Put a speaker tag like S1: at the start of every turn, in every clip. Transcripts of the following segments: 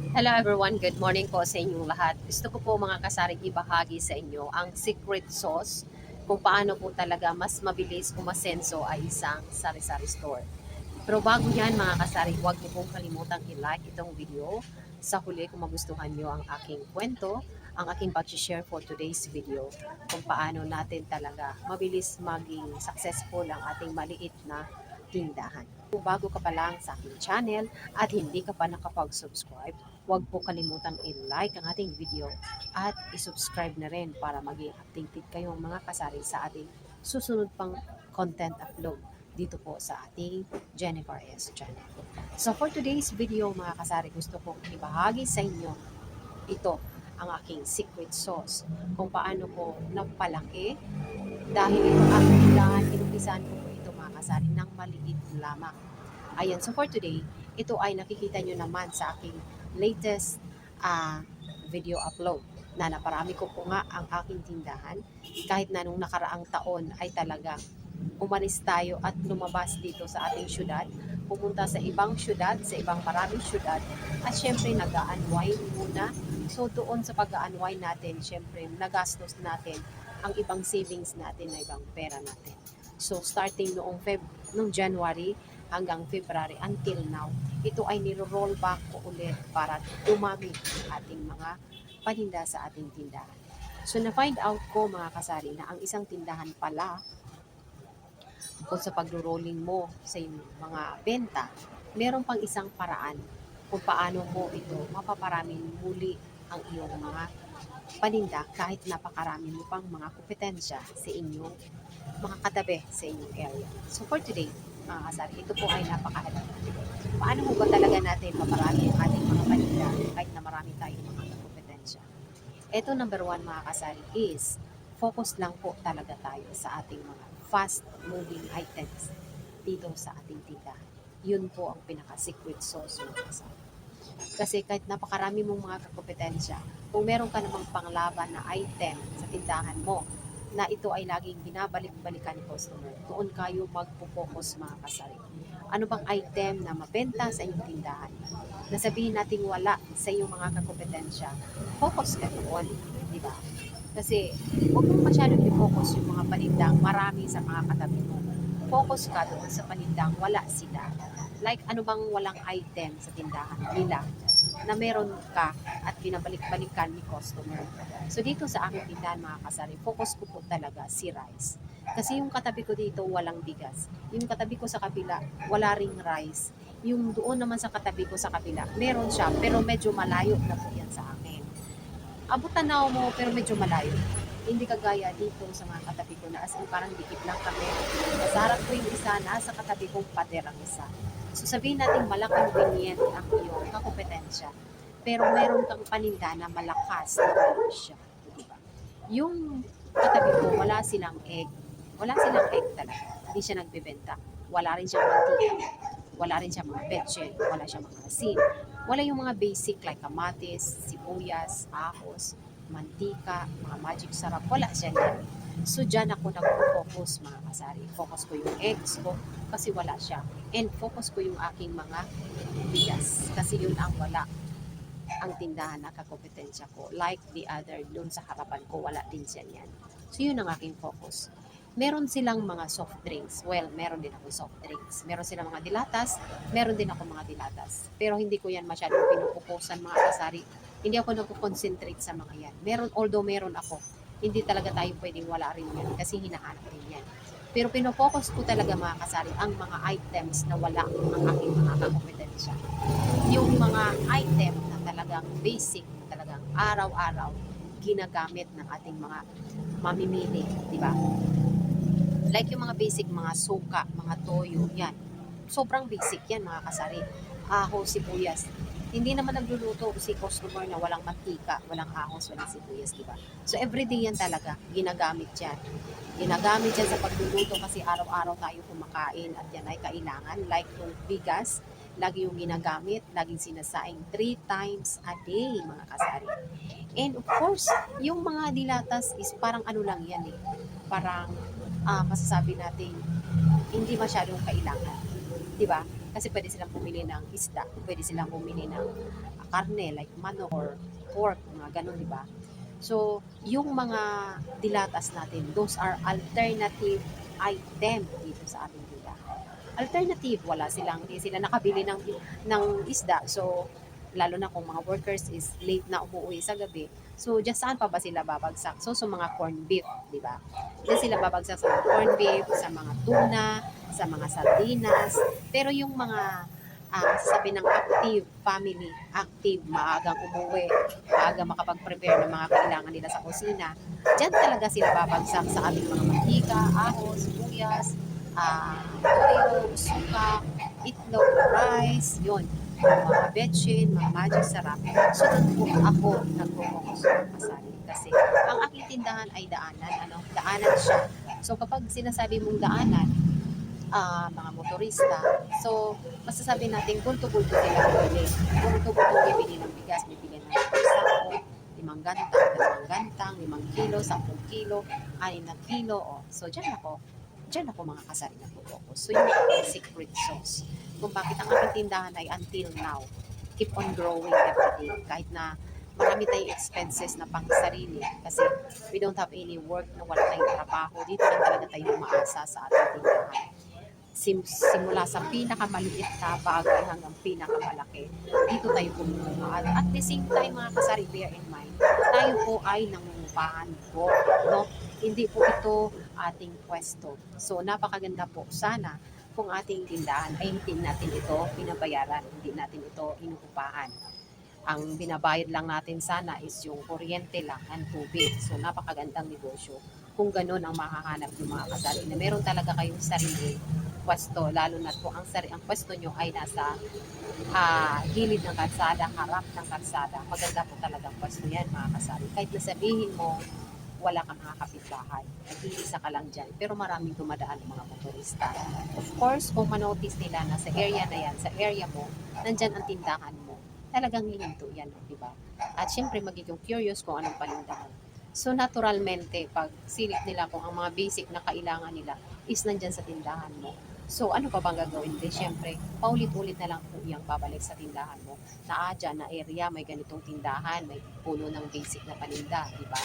S1: Hello everyone, good morning po sa inyong lahat. Gusto ko po mga kasaring ibahagi sa inyo ang secret sauce kung paano po talaga mas mabilis umasenso ay isang sari-sari store. Pero bago yan mga kasari, huwag niyo pong kalimutang i-like itong video. Sa huli kung magustuhan niyo ang aking kwento, ang aking pag-share for today's video kung paano natin talaga mabilis maging successful ang ating maliit na tindahan. Kung bago ka pa lang sa aking channel at hindi ka pa nakapag-subscribe, huwag po kalimutang i-like ang ating video at i-subscribe na rin para maging updated kayong mga kasari sa ating susunod pang content upload dito po sa ating Jennifer S. channel. So for today's video mga kasari, gusto kong ibahagi sa inyo ito ang aking secret sauce kung paano ko napalaki dahil ito ang tindahan, inumpisahan ko po ito mga kasari ng maliit lamang. Ayan, so for today, ito ay nakikita nyo naman sa aking latest video upload na naparami ko po nga ang aking tindahan kahit na nung nakaraang taon ay talaga umalis tayo at lumabas dito sa ating syudad, pumunta sa ibang syudad, sa ibang maraming syudad, at syempre nag-unwind muna. So doon sa pag-unwind natin, syempre nagastos natin ang ibang savings natin na ibang pera natin. So starting noong January hanggang February until now, ito ay niro-roll back ko ulit para dumami ang ating mga paninda sa ating tindahan. So na-find out ko mga kasari na ang isang tindahan pala bukod sa pagro-rolling mo sa mga benta, meron pang isang paraan kung paano mo ito mapaparamin muli ang iyong mga paninda kahit napakarami mo pang mga kompetensya sa inyong mga katabi sa inyong area. So for today, mga kasari, ito po ay napakahalaga. Paano mo ba talaga natin maparami ang ating mga paninda kahit na marami tayong mga kompetensya? Ito number one mga kasari is focus lang po talaga tayo sa ating mga fast moving items dito sa ating tindahan. Yun po ang pinaka-secret sauce mga kasari. Kasi kahit napakarami mong mga kakompetensya, kung meron ka namang panglaban na item sa tindahan mo, na ito ay laging binabalik-balikan ni customer, doon kayo magpo-focus mga kasari. Ano bang item na mabenta sa inyong tindahan? Nasabihin nating wala sa iyong mga kakompetensya, focus ka doon, di ba? Kasi huwag mong masyadong i-focus yung mga panindang marami sa mga katabi mo. Focus ka doon sa panindang wala sila. Like ano bang walang item sa tindahan nila na meron ka at binabalik-balikan ni customer. So dito sa aking tindahan mga kasari, focus ko po talaga si rice. Kasi yung katabi ko dito walang bigas. Yung katabi ko sa kabila wala ring rice. Yung doon naman sa katabi ko sa kabila, meron siya pero medyo malayo na po yan sa akin. Abot tanaw mo pero medyo malayo. Hindi kagaya dito sa mga katabi ko na as in parang dikit lang kami. Sa harap ko yung isa, nasa katabi kong pader ang isa. So sabihin natin malaking convenient ang iyong kakompetensya. Pero meron kang paninda na malakas na wala siya. Diba? Yung katabi ko, wala silang egg. Wala silang egg talaga. Hindi siya nagbebenta. Wala rin siyang mantika. Wala rin siyang mga petche. Wala siyang mga asin. Wala yung mga basic like kamatis, sibuyas, ahos, mantika, mga magic sarap. Wala siya yan. So, dyan ako nag-focus mga kasari. Focus ko yung eggs ko kasi wala siya. And focus ko yung aking mga bigas kasi yun ang wala ang tindahan na kakompetensya ko. Like the other, dun sa harapan ko, wala din siya yan. So, yun ang aking focus. Meron silang mga soft drinks. Well, meron din ako soft drinks. Meron silang mga dilatas. Meron din ako mga dilatas. Pero hindi ko yan masyadong pinupukusan mga kasari. Hindi ako nagko-concentrate sa mga yan. Although meron ako, hindi talaga tayo pwedeng wala rin yan kasi hinahanap din yan. Pero pinofocus ko talaga mga kasari ang mga items na wala ang aking mga kakompetensya. Yung mga item na talagang basic, na talagang araw-araw ginagamit ng ating mga mamimili, di ba? Like yung mga basic, mga suka, mga toyo, yan. Sobrang basic yan mga kasari. Ahos, sibuyas. Hindi naman nagluluto si customer na walang mantika, walang ahos, walang sibuyas, di ba? So everyday yan talaga, ginagamit yan. Ginagamit yan sa pagluluto kasi araw-araw tayo kumakain at yan ay kailangan. Like yung bigas, lagi yung ginagamit, laging sinasaing 3 times a day mga kasari. And of course, yung mga dilatas is parang ano lang yan eh. Parang masasabi natin hindi masyadong kailangan. 'Di ba? Kasi pwede silang bumili ng isda, pwede silang bumili ng karne like manok or pork, mga ganun, di ba? So, yung mga dilatas natin, those are alternative item dito sa ating tindahan. Alternative, hindi sila nakabili ng isda. So, lalo na kung mga workers is late na umuwi sa gabi. So, just saan pa ba sila babagsak? So, sa mga corned beef, di ba? Diyan sila babagsak sa mga corned beef, sa mga tuna, sa mga sardinas. Pero yung mga sabi ng active family, active, maagang umuwi, maaga makapag-prepare ng mga kailangan nila sa kusina, dyan talaga sila babagsak sa ating mga mantika, ahos, sibuyas, toyo, suka, itlog, rice, yun, mga betchin, mga magic sarap. So, doon po ako nag-focus ng kasali. Kasi, ang aking tindahan ay daanan siya. So, kapag sinasabi mong daanan, mga motorista. So, masasabi natin, bulto-bulto sila bibili. Bulto-bulto bibili ng bigas, bibili ng sako, 5 gantang, 5 kilo, 10 kilo, 6 kilo. Oh. So, dyan ako mga kasari na focus. So, yun ang secret sauce. Kung bakit ang aking tindahan ay until now, keep on growing every day. Kahit na marami tayong expenses na pang sarili kasi we don't have any work na wala tayong trabaho. Dito lang talaga tayo umaasa sa ating tindahan. Simula sa pinakamaliit na bagay hanggang pinakamalaki. Dito tayo kumuha. At the same time, mga kasari, bear in mind, tayo po ay nangungupahan po. No? Hindi po ito ating pwesto. So, napakaganda po. Sana kung ating tindahan ay hindi natin ito pinabayaran, hindi natin ito inuupahan. Ang binabayad lang natin sana is yung kuryente lang and tubig. So, napakagandang negosyo. Kung ganun ang makahanap ng mga kasari na meron talaga kayong sarili pwesto, lalo na po ang pwesto nyo ay nasa gilid ng kalsada, harap ng kalsada. Maganda po talagang pwesto yan, mga kasari. Kahit nasabihin mo, wala kang mga kapitbahay. Nag-iisa ka lang dyan. Pero maraming dumadaan ng mga motorista. Of course, kung manotice nila na sa area na yan, sa area mo, nandyan ang tindahan mo, talagang hihinto yan, di ba? At syempre, magiging curious kung anong panindahan. So, naturalmente, pag silip nila kung ang mga basic na kailangan nila is nandyan sa tindahan mo. So, ano pa bang gagawin? Di, syempre, paulit-ulit na lang po yung babalik sa tindahan mo. Na dyan na area, may ganitong tindahan, may puno ng basic na paninda, di ba?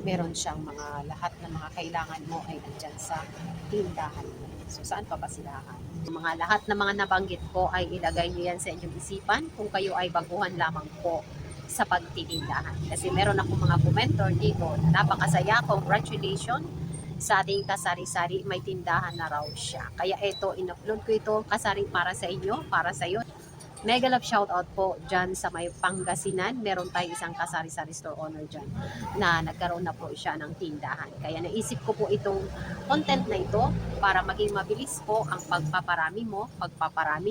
S1: Meron siyang lahat ng mga kailangan mo ay nandyan sa tindahan mo. So, saan pa ba silahan? Lahat ng mga nabanggit ko ay ilagay niyo yan sa inyong isipan kung kayo ay baguhan lamang po sa pagtitindahan. Kasi meron akong mga commenter dito na napakasaya, congratulations sa ating kasari-sari, may tindahan na raw siya. Kaya ito, in-upload ko ito kasari para sa inyo, para sa iyo. Mega love shoutout po dyan sa may Pangasinan. Meron tayong isang kasari-sari store owner dyan na nagkaroon na po siya ng tindahan. Kaya naisip ko po itong content na ito para maging mabilis po ang pagpaparami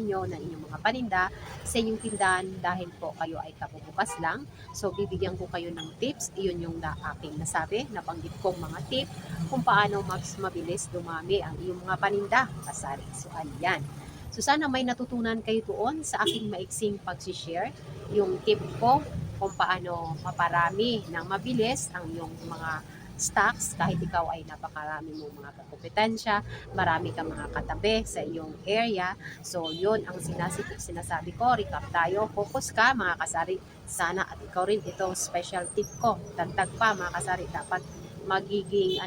S1: nyo ng inyong mga paninda sa inyong tindahan dahil po kayo ay kabubukas lang. So, bibigyan ko kayo ng tips. Iyon yung aking nasabi, nabanggit kong mga tip kung paano mas mabilis dumami ang iyong mga paninda, kasari. So, ayan. So, sana may natutunan kayo doon sa aking maiksing pag-share. Yung tip ko kung paano maparami ng mabilis ang iyong mga stocks kahit ikaw ay napakarami mong mga kakompetensya, marami kang mga katabi sa iyong area. So, yun ang sinasabi ko. Recap tayo. Focus ka, mga kasari. Sana at ikaw rin ito special tip ko. Dagdag pa, mga kasari, dapat magiging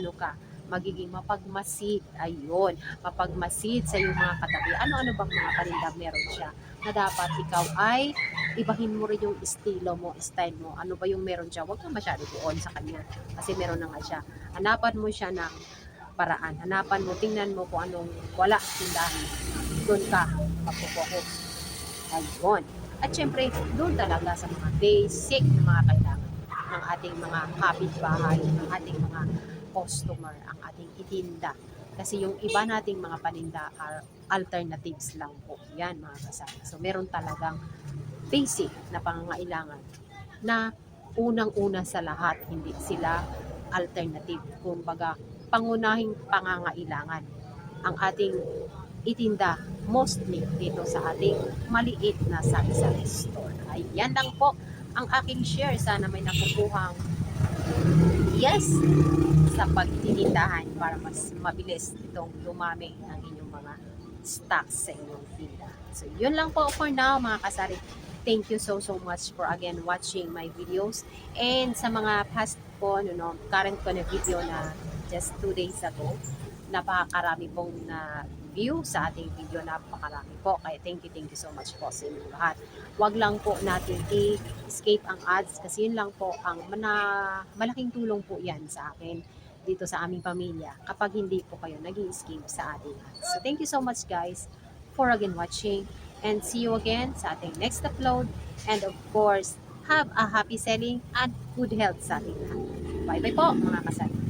S1: magiging mapagmasid. Ayun, mapagmasid sa iyong mga katabi. Ano-ano bang mga paninda meron siya na dapat ikaw ay ibahin mo rin yung estilo mo, style mo. Ano ba yung meron siya? Huwag kang masyado doon sa kanya kasi meron na nga siya. Hanapan mo siya ng paraan. Hanapan mo, tingnan mo kung anong wala tindahan. Doon ka magpo-focus. Ayun. At syempre, doon talaga sa mga basic na mga kailangan ng ating mga kapitbahay, ng ating mga customer, ang ating itinda. Kasi yung iba nating mga paninda are alternatives lang po. Yan, mga kasama. So, meron talagang basic na pangangailangan na unang-una sa lahat, hindi sila alternative. Kumbaga, pangunahing pangangailangan ang ating itinda mostly dito sa ating maliit na sari-sari store. Ayan lang po ang aking share. Sana may nakukuhang yes sa pagtitindahan para mas mabilis itong lumami ang inyong mga stocks sa inyong tinda. So, yun lang po for now mga kasari. Thank you so much for again watching my videos. And sa mga past po, current ko na video na just 2 days ago, napakarami pong na view sa ating video, napakarami po. Kaya thank you so much po sa inyo lahat. Wag lang po natin i-escape ang ads kasi yun lang po ang malaking tulong po yan sa akin dito sa aming pamilya kapag hindi po kayo nag-i-escape sa ating ads. So thank you so much guys for again watching and see you again sa ating next upload, and of course have a happy selling and good health sa ating lahat. Bye bye po mga kasal.